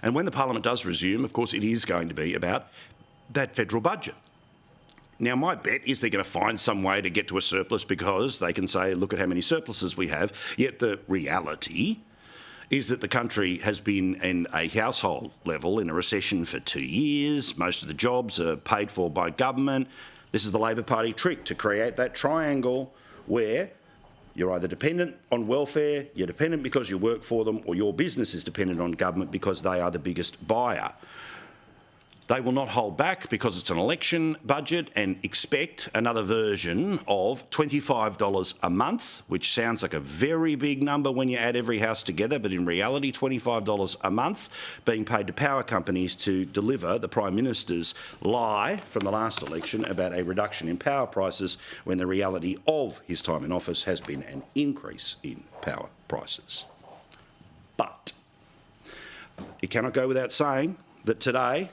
And when the parliament does resume, of course, it is going to be about that federal budget. Now, my bet is they're going to find some way to get to a surplus because they can say, look at how many surpluses we have. Yet the reality is that the country has been in a household level in a recession for 2 years. Most of the jobs are paid for by government. This is the Labor Party trick to create that triangle where you're either dependent on welfare, you're dependent because you work for them, or your business is dependent on government because they are the biggest buyer. They will not hold back because it's an election budget and expect another version of $25 a month, which sounds like a very big number when you add every house together, but in reality, $25 a month being paid to power companies to deliver the Prime Minister's lie from the last election about a reduction in power prices when the reality of his time in office has been an increase in power prices. But it cannot go without saying that today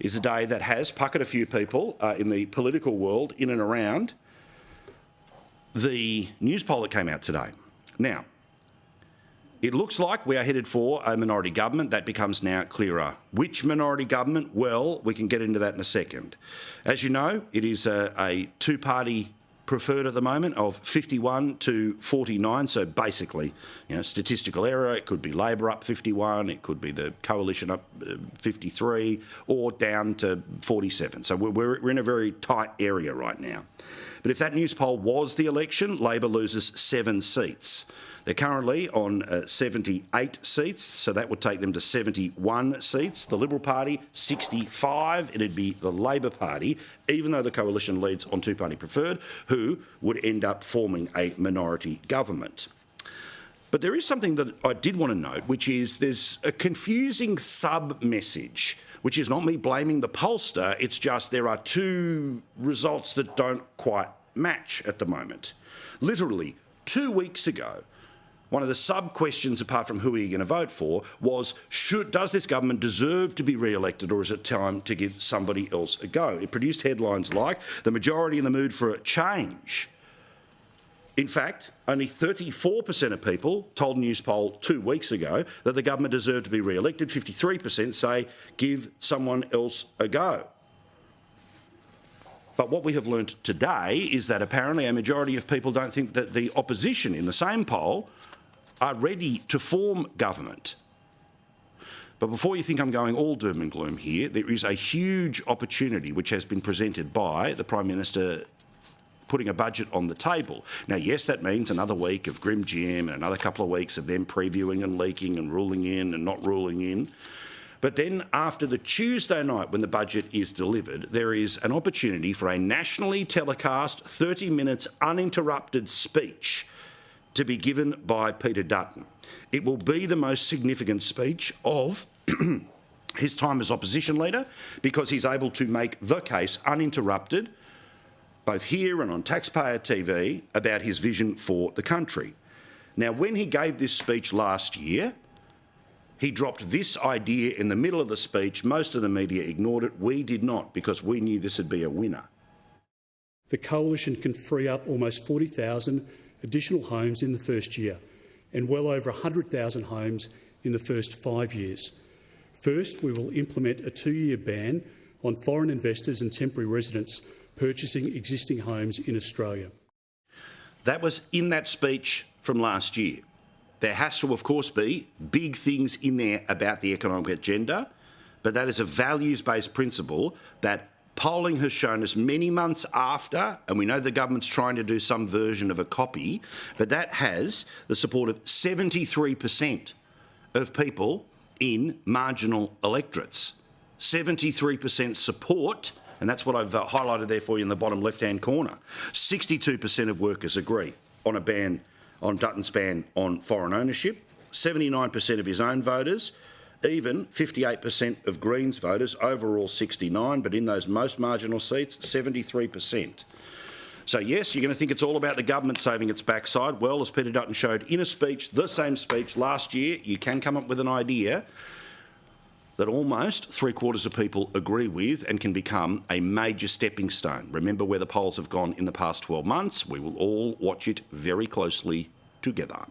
is a day that has puckered a few people in the political world in and around the news poll that came out today. Now, it looks like we are headed for a minority government. That becomes now clearer. Which minority government? Well, we can get into that in a second. As you know, it is a two-party preferred at the moment of 51 to 49, so basically, statistical error. It could be Labor up 51, it could be the Coalition up 53, or down to 47. So we're in a very tight area right now. But if that news poll was the election, Labor loses 7 seats. They're currently on 78 seats, so that would take them to 71 seats. The Liberal Party, 65. It'd be the Labor Party, even though the coalition leads on two-party preferred, who would end up forming a minority government. But there is something that I did want to note, which is there's a confusing sub-message, which is not me blaming the pollster, it's just there are two results that don't quite match at the moment. Literally, 2 weeks ago, one of the sub-questions, apart from who are you going to vote for, was does this government deserve to be re-elected, or is it time to give somebody else a go? It produced headlines like, the majority in the mood for a change. In fact, only 34% of people told Newspoll 2 weeks ago that the government deserved to be re-elected. 53% say give someone else a go. But what we have learnt today is that apparently a majority of people don't think that the opposition in the same poll are ready to form government. But before you think I'm going all doom and gloom here, there is a huge opportunity which has been presented by the Prime Minister putting a budget on the table. Now, yes, that means another week of Grim Jim and another couple of weeks of them previewing and leaking and ruling in and not ruling in. But then after the Tuesday night when the budget is delivered, there is an opportunity for a nationally telecast 30 minutes uninterrupted speech to be given by Peter Dutton. It will be the most significant speech of his time as opposition leader because he's able to make the case uninterrupted, both here and on taxpayer TV, about his vision for the country. Now, when he gave this speech last year, he dropped this idea in the middle of the speech. Most of the media ignored it. We did not, because we knew this would be a winner. The Coalition can free up almost 40,000 additional homes in the first year and well over 100,000 homes in the first 5 years. First, we will implement a 2-year ban on foreign investors and temporary residents purchasing existing homes in Australia. That was in that speech from last year. There has to, of course, be big things in there about the economic agenda, but that is a values-based principle that polling has shown us many months after, and we know the government's trying to do some version of a copy, but that has the support of 73% of people in marginal electorates. 73% support, and that's what I've highlighted there for you in the bottom left-hand corner. 62% of workers agree on a ban, on Dutton's ban on foreign ownership. 79% of his own voters, even 58% of Greens voters, overall 69%, but in those most marginal seats, 73%. So yes, you're going to think it's all about the government saving its backside. Well, as Peter Dutton showed in a speech, the same speech last year, you can come up with an idea that almost 3/4 of people agree with and can become a major stepping stone. Remember where the polls have gone in the past 12 months. We will all watch it very closely together.